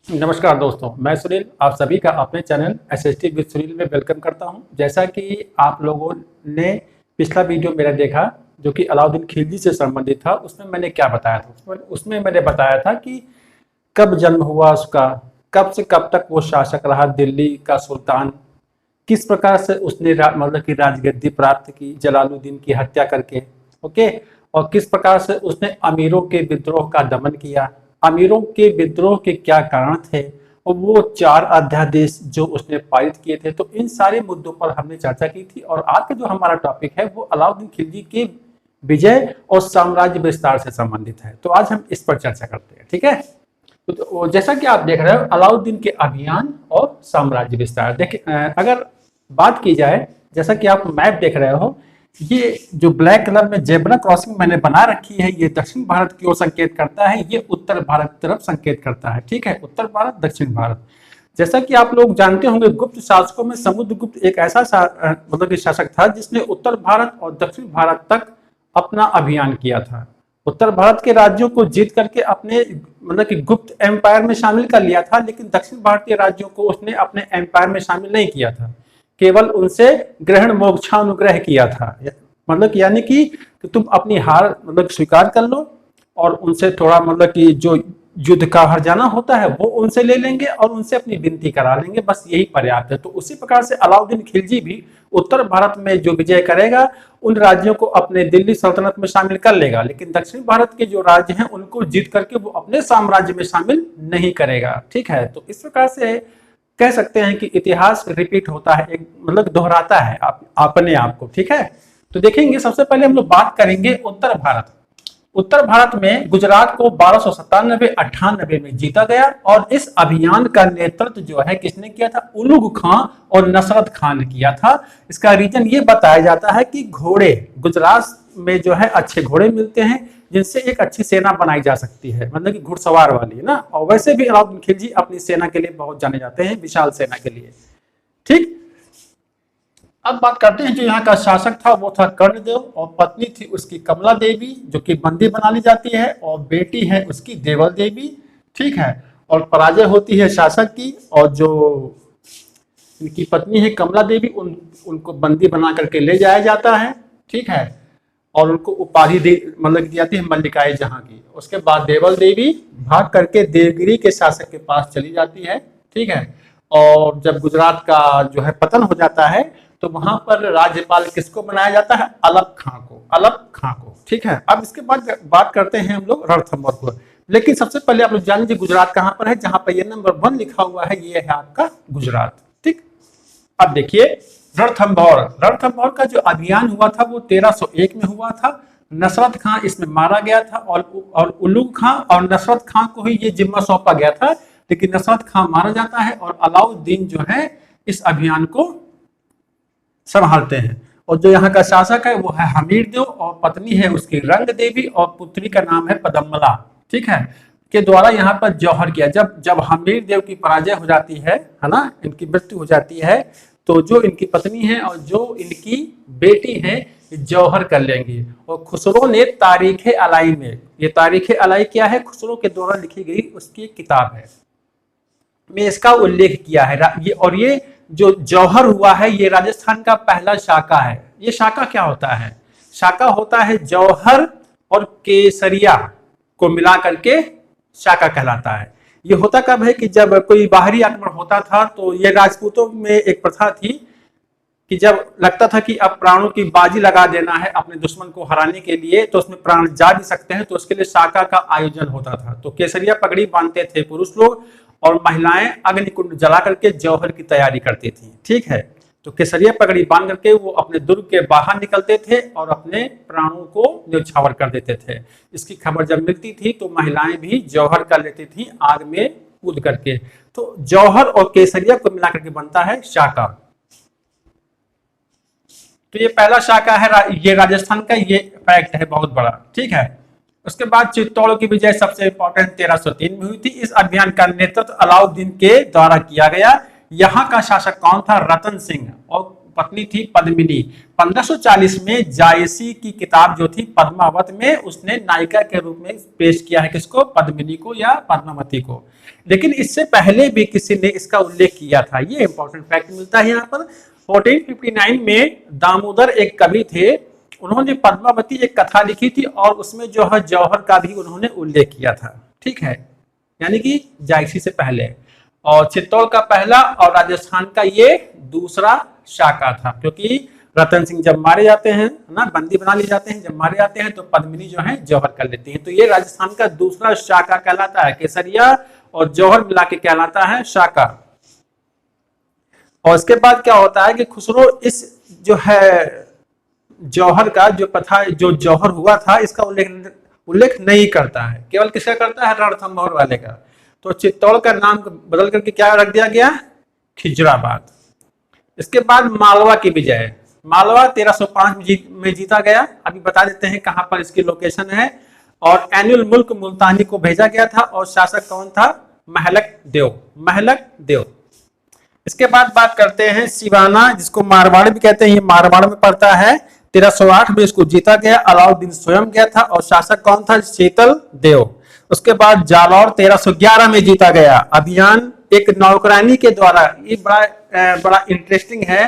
नमस्कार दोस्तों, मैं सुनील आप सभी का अपने चैनल एसएसटी विद सुनील में वेलकम करता हूं। जैसा कि आप लोगों ने पिछला वीडियो मेरा देखा जो कि अलाउद्दीन खिलजी से संबंधित था, उसमें मैंने क्या बताया था। उसमें मैंने बताया था कि कब जन्म हुआ उसका, कब से कब तक वो शासक रहा दिल्ली का सुल्तान, किस प्रकार से उसने मतलब कि राजगद्दी प्राप्त की जलालुद्दीन की हत्या करके। ओके। और किस प्रकार से उसने अमीरों के विद्रोह का दमन किया, अमीरों के विद्रोह के क्या कारण थे, और वो 4 अध्यादेश जो उसने पारित किए थे। तो इन सारे मुद्दों पर हमने चर्चा की थी और आज का जो हमारा टॉपिक है वो अलाउद्दीन खिलजी के विजय और साम्राज्य विस्तार से संबंधित है। तो आज हम इस पर चर्चा करते हैं, ठीक है। तो जैसा कि आप देख रहे हो अलाउद्दीन के अभियान और साम्राज्य विस्तार, देखिए अगर बात की जाए, जैसा कि आप मैप देख रहे हो, ये जो ब्लैक कलर में जेब्रा क्रॉसिंग मैंने बना रखी है ये दक्षिण भारत की ओर संकेत करता है, ये उत्तर भारत की तरफ संकेत करता है, ठीक है। उत्तर भारत दक्षिण भारत। जैसा कि आप लोग जानते होंगे, गुप्त शासकों में समुद्रगुप्त एक ऐसा मतलब कि शासक था जिसने उत्तर भारत और दक्षिण भारत तक अपना अभियान किया था। उत्तर भारत के राज्यों को जीत करके अपने मतलब कि गुप्त एम्पायर में शामिल कर लिया था, लेकिन दक्षिण भारतीय राज्यों को उसने अपने एम्पायर में शामिल नहीं किया था, केवल उनसे ग्रहण मोक्षानुग्रह किया था। मतलब यानी कि तुम अपनी हार मतलब स्वीकार कर लो और उनसे थोड़ा मतलब कि जो युद्ध का हर्जाना होता है वो उनसे ले लेंगे और उनसे अपनी विनती करा लेंगे, बस यही पर्याप्त है। तो उसी प्रकार से अलाउद्दीन खिलजी भी उत्तर भारत में जो विजय करेगा उन राज्यों को अपने दिल्ली सल्तनत में शामिल कर लेगा, लेकिन दक्षिण भारत के जो राज्य हैं उनको जीत करके वो अपने साम्राज्य में शामिल नहीं करेगा, ठीक है। तो इस प्रकार से कह सकते हैं कि इतिहास रिपीट होता है, एक मतलब दोहराता है अपने आप को, ठीक है। तो देखेंगे, सबसे पहले हम लोग बात करेंगे उत्तर भारत। उत्तर भारत में गुजरात को 1297-98 में जीता गया और इस अभियान का नेतृत्व जो है किसने किया था, उलुग खां और नसरत खान ने किया था। इसका रीजन ये बताया जाता है कि घोड़े, गुजरात में जो है अच्छे घोड़े मिलते हैं जिनसे एक अच्छी सेना बनाई जा सकती है, मतलब कि घुड़सवार वाली ना। और वैसे भी अलाउद्दीन खिलजी अपनी सेना के लिए बहुत जाने जाते हैं, विशाल सेना के लिए, ठीक। अब बात करते हैं, जो यहाँ का शासक था वो था कर्णदेव और पत्नी थी उसकी कमला देवी जो कि बंदी बना ली जाती है, और बेटी है उसकी देवल देवी, ठीक है। और पराजय होती है शासक की, और जो इनकी पत्नी है कमला देवी उनको बंदी बना करके ले जाया जाता है, ठीक है। और उनको उपाधि मतलब दी जाती है मल्लिकाए जहां की। उसके बाद देवल देवी भाग करके देवगिरी के शासक के पास चली जाती है, ठीक है। और जब गुजरात का जो है पतन हो जाता है तो वहां पर राज्यपाल किसको बनाया जाता है, अलग खां को, अलग खां को, ठीक है। अब इसके बाद बात करते हैं हम लोग रणथंभौर को। लेकिन सबसे पहले आप लोग जान लीजिए गुजरात कहां पर है, जहां पर ये नंबर 1 लिखा हुआ है ये है आपका गुजरात, ठीक। अब देखिए रणथंभौर, रणथंभौर का जो अभियान हुआ था वो 1301 में हुआ था। नसरत खां इसमें मारा गया था और उल्लू खां और नसरत खां को ही ये जिम्मा सौंपा गया था, लेकिन नसरत खां मारा जाता है और अलाउद्दीन जो है इस अभियान को संभालते हैं। और जो यहाँ का शासक है वो है हमीर देव और पत्नी है उसकी रंग देवी और पुत्री का नाम है पदम्मला, ठीक है। के द्वारा यहाँ पर जौहर किया। जब जब हमीर देव की पराजय हो जाती है ना, इनकी मृत्यु हो जाती है, तो जो इनकी पत्नी है और जो इनकी बेटी है जौहर कर लेंगी। और खुसरो ने तारीख अलाई में, ये तारीख अलाई क्या है, खुसरो के द्वारा लिखी गई उसकी किताब है, में इसका उल्लेख किया है। ये और ये जो जौहर हुआ है ये राजस्थान का पहला शाका है। ये शाका क्या होता है, शाका होता है जौहर और केसरिया को मिला करके शाका कहलाता है। ये होता कब है कि जब कोई बाहरी आक्रमण होता था तो ये राजपूतों में एक प्रथा थी कि जब लगता था कि अब प्राणों की बाजी लगा देना है अपने दुश्मन को हराने के लिए, तो उसमें प्राण जा भी सकते हैं, तो उसके लिए शाका का आयोजन होता था। तो केसरिया पगड़ी बांधते थे पुरुष लोग और महिलाएं अग्निकुंड जला करके जौहर की तैयारी करती थी, ठीक है। तो केसरिया पगड़ी बांध करके वो अपने दुर्ग के बाहर निकलते थे और अपने प्राणों को न्यौछावर कर देते थे। इसकी खबर जब मिलती थी तो महिलाएं भी जौहर कर लेती थी आग में कूद करके। तो जौहर और केसरिया को मिला करके बनता है शाका। तो ये पहला शाका है, ये राजस्थान का ये फैक्ट है बहुत बड़ा, ठीक है। उसके बाद चित्तौड़ की विजय सबसे इंपॉर्टेंट 1303 में हुई थी। इस अभियान का नेतृत्व अलाउद्दीन के द्वारा किया गया। यहाँ का शासक कौन था, रतन सिंह, और पत्नी थी पद्मिनी। 1540 में जायसी की किताब जो थी पद्मावत में उसने नायिका के रूप में पेश किया है किसको, पद्मिनी को या पद्मावती को। लेकिन इससे पहले भी किसी ने इसका उल्लेख किया था, ये इंपॉर्टेंट फैक्ट मिलता है यहाँ पर। 1459 में दामोदर एक कवि थे, उन्होंने पद्मावती एक कथा लिखी थी और उसमें जो है जौहर का भी उन्होंने उल्लेख किया था, ठीक है, यानी कि जायसी से पहले। और चित्तौड़ का पहला और राजस्थान का ये दूसरा शाखा था, क्योंकि रतन सिंह जब मारे जाते हैं ना, बंदी बना लिए जाते हैं, जब मारे जाते हैं तो पद्मिनी जो है जौहर कर लेती है। तो ये राजस्थान का दूसरा शाखा कहलाता है, केसरिया और जौहर मिला के कहलाता है शाखा। और इसके बाद क्या होता है कि खुसरो इस जो है जौहर का जो कथा जो जौहर हुआ था इसका उल्लेख नहीं करता है, केवल किसका करता है, रणथंभौर वाले का। तो चित्तौड़ का नाम बदल करके क्या रख दिया गया, खिजराबाद। इसके बाद मालवा की विजय, मालवा 1305 में जीता गया। अभी बता देते हैं कहां पर इसकी लोकेशन है। और एनुअल मुल्क मुल्तानी को भेजा गया था और शासक कौन था, महलक देव, महलक देव। इसके बाद बात करते हैं सिवाना, जिसको मारवाड़ भी कहते हैं, ये मारवाड़ में पड़ता है। 1308 में इसको जीता गया, अलाउद्दीन स्वयं गया था और शासक कौन था, शीतल देव। उसके बाद जालौर 1311 में जीता गया। अभियान एक नौकरानी के द्वारा, ये बड़ा इंटरेस्टिंग है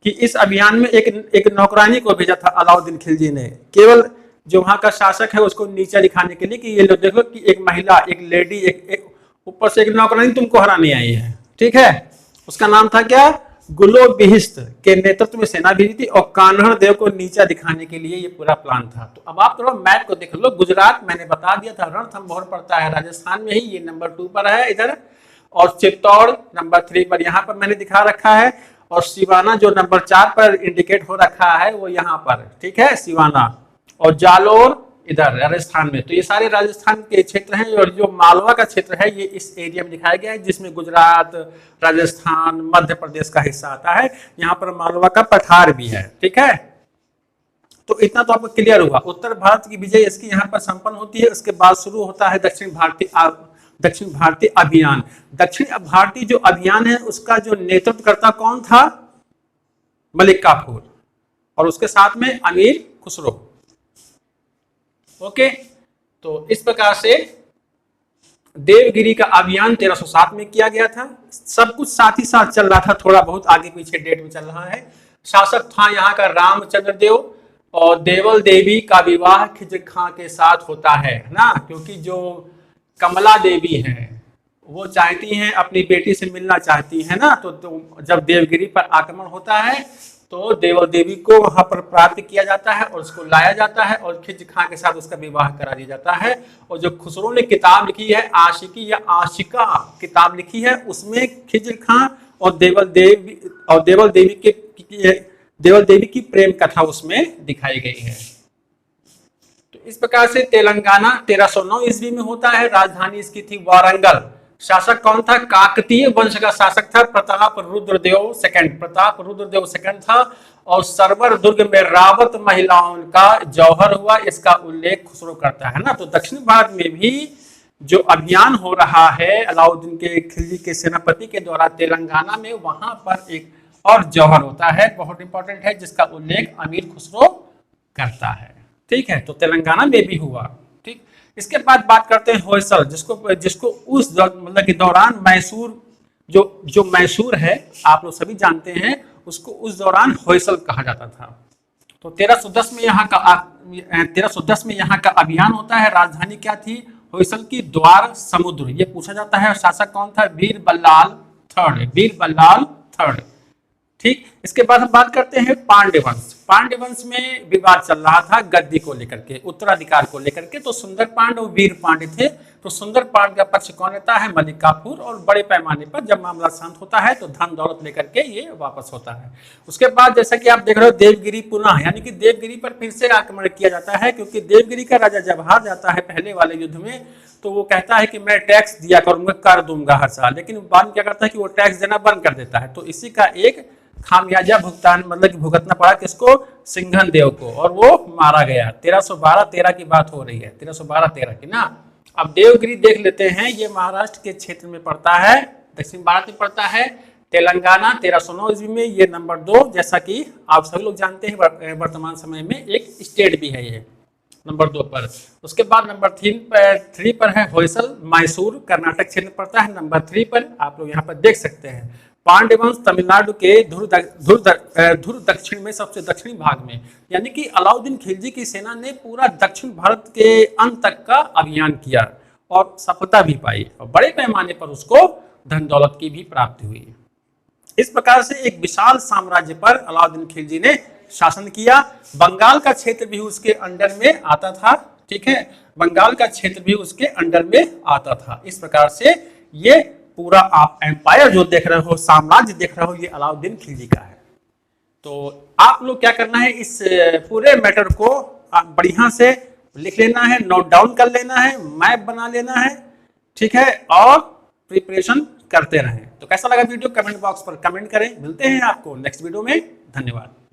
कि इस अभियान में एक नौकरानी को भेजा था अलाउद्दीन खिलजी ने, केवल जो वहां का शासक है उसको नीचा दिखाने के लिए कि ये लोग देखो कि एक महिला, एक लेडी, एक ऊपर से एक नौकरानी तुमको हराने आई है, ठीक है। उसका नाम था क्या, गुलो बिहिस्त के नेतृत्व में सेना भेजी थी और कान्हड़ देव को नीचा दिखाने के लिए ये पूरा प्लान था। तो अब आप थोड़ा मैप को देख लो, गुजरात मैंने बता दिया था, रणथंभौर पड़ता है राजस्थान में ही, ये नंबर 2 पर है इधर। और चित्तौड़ नंबर 3 पर यहाँ पर मैंने दिखा रखा है। और सिवाना जो नंबर 4 पर इंडिकेट हो रखा है वो यहाँ पर, ठीक है, सिवाना। और जालोर इधर राजस्थान में। तो ये सारे राजस्थान के क्षेत्र हैं। और जो मालवा का क्षेत्र है ये इस एरिया में दिखाया गया है, जिसमें गुजरात, राजस्थान, मध्य प्रदेश का हिस्सा आता है। यहाँ पर मालवा का पठार भी है, ठीक है। तो इतना तो आपको क्लियर हुआ। उत्तर भारत की विजय इसकी यहाँ पर संपन्न होती है। उसके बाद शुरू होता है दक्षिण भारतीय अभियान। दक्षिण भारतीय जो अभियान है उसका जो नेतृत्वकर्ता कौन था, मलिक काफूर, और उसके साथ में अमीर खुसरो। ओके, तो इस प्रकार से देवगिरी का अभियान 1307 में किया गया था। सब कुछ साथ ही साथ चल रहा था, थोड़ा बहुत आगे पीछे डेट में चल रहा है। शासक था यहाँ का रामचंद्र देव और देवल देवी का विवाह खिजर खां के साथ होता है ना, क्योंकि जो कमला देवी हैं वो चाहती हैं अपनी बेटी से मिलना चाहती है ना। तो जब देवगिरी पर आक्रमण होता है तो देवल देवी को वहां पर प्राप्त किया जाता है और उसको लाया जाता है और खिजर खां के साथ उसका विवाह करा दिया जाता है। और जो खुसरो ने किताब लिखी है, आशिकी या आशिका किताब लिखी है, उसमें खिजर खां और देवल देवी की प्रेम कथा उसमें दिखाई गई है। तो इस प्रकार से तेलंगाना 1309 ईस्वी में होता है। राजधानी इसकी थी वारंगल। शासक कौन था, काकतीय वंश का शासक था प्रताप रुद्रदेव सेकंड था। और सरवर दुर्ग में रावत महिलाओं का जौहर हुआ, इसका उल्लेख खुसरो करता है ना। तो दक्षिण भारत में भी जो अभियान हो रहा है अलाउद्दीन के खिलजी के सेनापति के द्वारा तेलंगाना में, वहां पर एक और जौहर होता है, बहुत इंपॉर्टेंट है, जिसका उल्लेख अमीर खुसरो करता है, ठीक है। तो तेलंगाना में भी हुआ, ठीक। इसके बाद बात करते हैं होयसल, जिसको उस मतलब के दौरान मैसूर जो मैसूर है आप लोग सभी जानते हैं, उसको उस दौरान होयसल कहा जाता था। तो 1310 में यहाँ का अभियान होता है। राजधानी क्या थी, होयसल की द्वार समुद्र। ये पूछा जाता है शासक कौन था, वीर बल्लाल थर्ड, ठीक। इसके बाद हम बात करते हैं पांड्य वंश में विवाद चल रहा था गद्दी को लेकर के, उत्तराधिकार को लेकर के। तो सुंदर पांड्य और वीर पांड्य थे। तो सुंदर पांड्य का पक्ष कौन लेता है, मलिक काफूर। और बड़े पैमाने पर जब मामला शांत होता है तो धन दौलत लेकर के ये वापस होता है। उसके बाद जैसा कि आप देख रहे हो देवगिरी पुनः, यानी कि देवगिरी पर फिर से आक्रमण किया जाता है, क्योंकि देवगिरी का राजा जब हार जाता है पहले वाले युद्ध में तो वो कहता है कि मैं टैक्स दिया करूंगा, कर दूंगा हर साल, लेकिन बाद में क्या करता है कि वो टैक्स देना बंद कर देता है। तो इसी का एक खामियाजा भुगतान मतलब कि भुगतना पड़ा किसको, सिंघन देव को, और वो मारा गया। 1312-13 की बात हो रही है, 1312-13 की ना। अब देवगिरी देख लेते हैं, ये महाराष्ट्र के क्षेत्र में पड़ता है, दक्षिण भारत में पड़ता है। तेलंगाना 1309 ईस्वी में, ये नंबर 2, जैसा कि आप सभी लोग जानते हैं वर्तमान समय में एक स्टेट भी है ये नंबर 2 पर। उसके बाद नंबर 3 पर है होयसल, मैसूर कर्नाटक क्षेत्र पड़ता है नंबर 3 पर। आप लोग यहाँ पर देख सकते हैं पांड्य वंश तमिलनाडु के धुर दक्षिण में, सबसे दक्षिणी भाग में, यानी कि अलाउद्दीन खिलजी की सेना ने पूरा दक्षिण भारत के अंत तक का अभियान किया और सफलता भी पाई और बड़े पैमाने पर उसको धन दौलत की भी प्राप्ति हुई। इस प्रकार से एक विशाल साम्राज्य पर अलाउद्दीन खिलजी ने शासन किया। बंगाल का क्षेत्र भी उसके अंडर में आता था, ठीक है, बंगाल का क्षेत्र भी उसके अंडर में आता था। इस प्रकार से ये पूरा आप एम्पायर जो देख रहे हो, साम्राज्य देख रहे हो, ये अलाउद्दीन खिलजी का है। तो आप लोग क्या करना है, इस पूरे मैटर को बढ़िया से लिख लेना है, नोट डाउन कर लेना है, मैप बना लेना है, ठीक है, और प्रिपरेशन करते रहें। तो कैसा लगा वीडियो कमेंट बॉक्स पर कमेंट करें। मिलते हैं आपको नेक्स्ट वीडियो में। धन्यवाद।